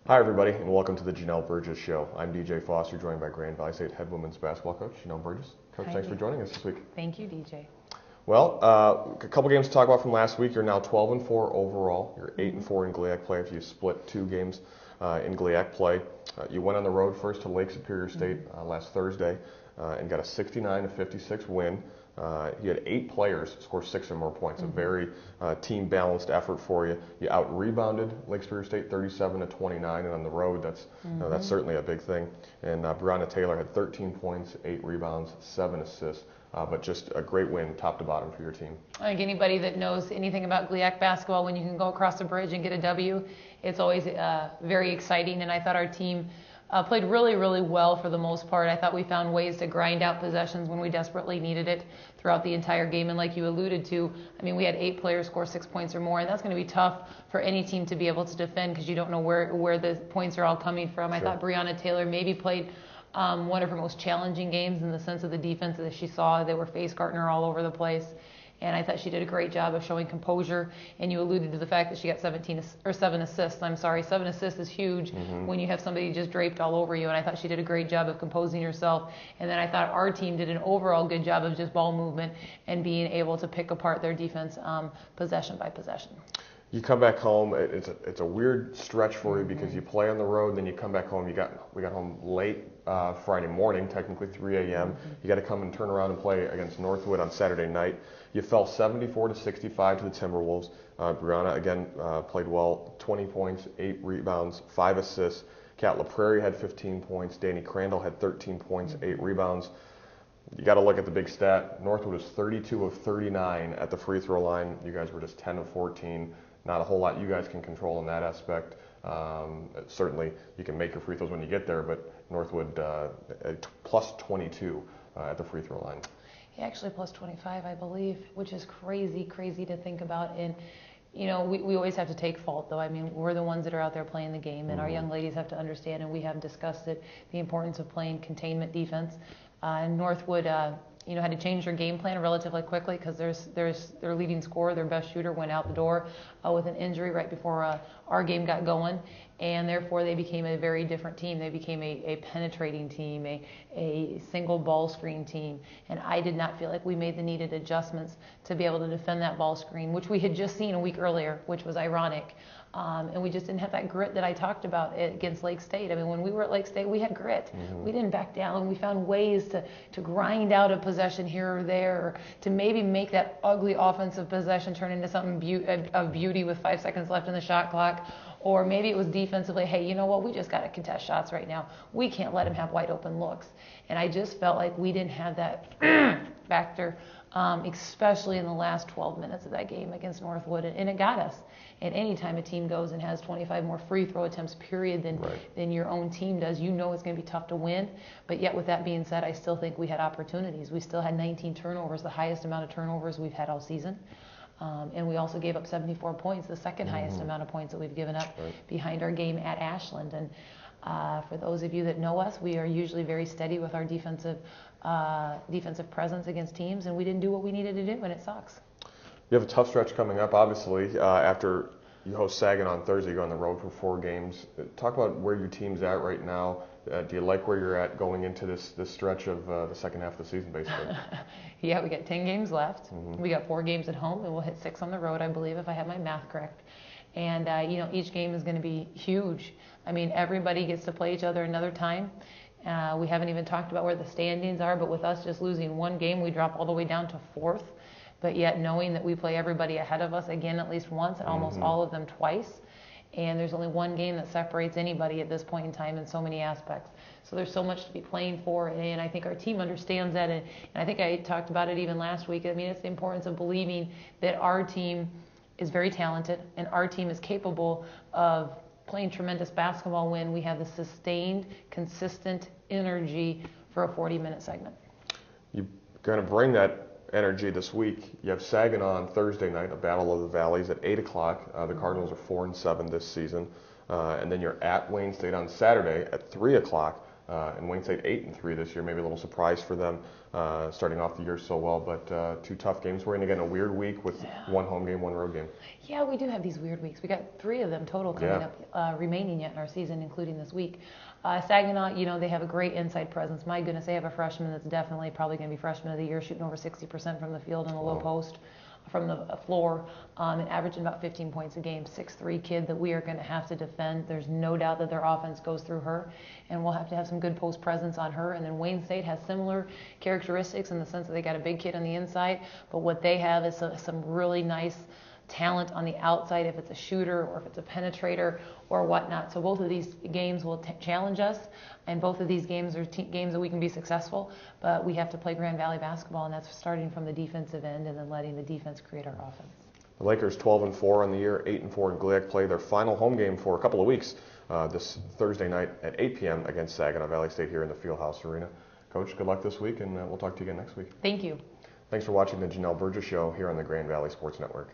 Hi, everybody, and welcome to the Janel Burgess Show. I'm DJ Foster, joined by Grand Valley St head women's basketball coach, Janel Burgess. Coach, Hi, thanks for joining us this week. Thank you, DJ. Well, a couple games to talk about from last week. You're now 12-4 overall. You're 8-4 in GLIAC play if you split 2 games in GLIAC play. You went on the road first to Lake Superior State last Thursday and got a 69-56 win. You had 8 players score 6 or more points. A very team-balanced effort for you. You out-rebounded Lake Superior State 37-29, and on the road, that's certainly a big thing. And Brianna Taylor had 13 points, 8 rebounds, 7 assists. But just a great win, top to bottom, for your team. I think anybody that knows anything about GLIAC basketball, when you can go across the bridge and get a W, it's always very exciting. And I thought our team played really, really well for the most part. I thought we found ways to grind out possessions when we desperately needed it throughout the entire game. And like you alluded to, I mean, we had 8 players score 6 points or more, and that's going to be tough for any team to be able to defend because you don't know where the points are all coming from. Sure. I thought Brianna Taylor maybe played one of her most challenging games in the sense of the defense that she saw. They were face-guarding her all over the place. And I thought she did a great job of showing composure. And you alluded to the fact that she got 7 assists. 7 assists is huge when you have somebody just draped all over you. And I thought she did a great job of composing herself. And then I thought our team did an overall good job of just ball movement and being able to pick apart their defense possession by possession. You come back home. It's a weird stretch for you because you play on the road, and then you come back home. We got home late Friday morning, technically 3 a.m. You got to come and turn around and play against Northwood on Saturday night. You fell 74-65 to the Timberwolves. Brianna again played well, 20 points, 8 rebounds, 5 assists. Kat LaPrairie had 15 points. Danny Crandall had 13 points, 8 rebounds. You got to look at the big stat. Northwood was 32 of 39 at the free throw line. You guys were just 10 of 14. Not a whole lot you guys can control in that aspect. Certainly, you can make your free throws when you get there, but Northwood plus 22 at the free throw line. Yeah, actually plus 25, I believe, which is crazy to think about. And, you know, we always have to take fault, though. I mean, we're the ones that are out there playing the game, and our young ladies have to understand, and we have discussed it, the importance of playing containment defense. And Northwood, had to change their game plan relatively quickly because their leading scorer, their best shooter, went out the door with an injury right before our game got going, and therefore they became a very different team. They became a penetrating team, a single ball screen team, and I did not feel like we made the needed adjustments to be able to defend that ball screen, which we had just seen a week earlier, which was ironic. And we just didn't have that grit that I talked about against Lake State. I mean, when we were at Lake State, we had grit. We didn't back down. We found ways to grind out a possession here or there, or to maybe make that ugly offensive possession turn into something of beauty with 5 seconds left in the shot clock. Or maybe it was defensively, hey, you know what, we just got to contest shots right now. We can't let them have wide open looks. And I just felt like we didn't have that factor, especially in the last 12 minutes of that game against Northwood. And it got us. And any time a team goes and has 25 more free throw attempts, period, than your own team does, you know it's going to be tough to win. But yet, with that being said, I still think we had opportunities. We still had 19 turnovers, the highest amount of turnovers we've had all season. And we also gave up 74 points, the second highest amount of points that we've given up behind our game at Ashland. And for those of you that know us, we are usually very steady with our defensive presence against teams, and we didn't do what we needed to do, and it sucks. You have a tough stretch coming up, obviously, after you host Saginaw on Thursday. You go on the road for 4 games. Talk about where your team's at right now. Do you like where you're at going into this stretch of the second half of the season, basically? Yeah, we got 10 games left. We got 4 games at home, and we'll hit 6 on the road, I believe, if I have my math correct. And, each game is going to be huge. I mean, everybody gets to play each other another time. We haven't even talked about where the standings are, but with us just losing 1 game, we drop all the way down to 4th. But yet knowing that we play everybody ahead of us again at least once and almost all of them twice. And there's only 1 game that separates anybody at this point in time in so many aspects. So there's so much to be playing for, and I think our team understands that. And I think I talked about it even last week. I mean, it's the importance of believing that our team is very talented and our team is capable of playing tremendous basketball when we have the sustained, consistent energy for a 40-minute segment. You're going to bring that energy this week. You have Saginaw on Thursday night, a battle of the valleys at 8 o'clock. The Cardinals are 4-7 this season. And then you're at Wayne State on Saturday at 3 o'clock. And Wayne State 8-3 this year. Maybe a little surprise for them starting off the year so well. But 2 tough games. We're in again a weird week with 1 home game, 1 road game. Yeah, we do have these weird weeks. We got 3 of them total coming up remaining yet in our season, including this week. Saginaw, they have a great inside presence. My goodness, they have a freshman that's definitely probably going to be freshman of the year, shooting over 60% from the field in the low post from the floor, and averaging about 15 points a game. 6'3" kid that we are going to have to defend. There's no doubt that their offense goes through her, and we'll have to have some good post presence on her. And then Wayne State has similar characteristics in the sense that they got a big kid on the inside, but what they have is some really nice talent on the outside, if it's a shooter or if it's a penetrator or whatnot. So both of these games will challenge us, and both of these games are games that we can be successful, but we have to play Grand Valley basketball, and that's starting from the defensive end and then letting the defense create our offense. The Lakers 12-4 on the year, 8-4 in GLIAC, play their final home game for a couple of weeks this Thursday night at 8 p.m. against Saginaw Valley State here in the Fieldhouse Arena. Coach, good luck this week, and we'll talk to you again next week. Thank you. Thanks for watching the Janel Burgess Show here on the Grand Valley Sports Network.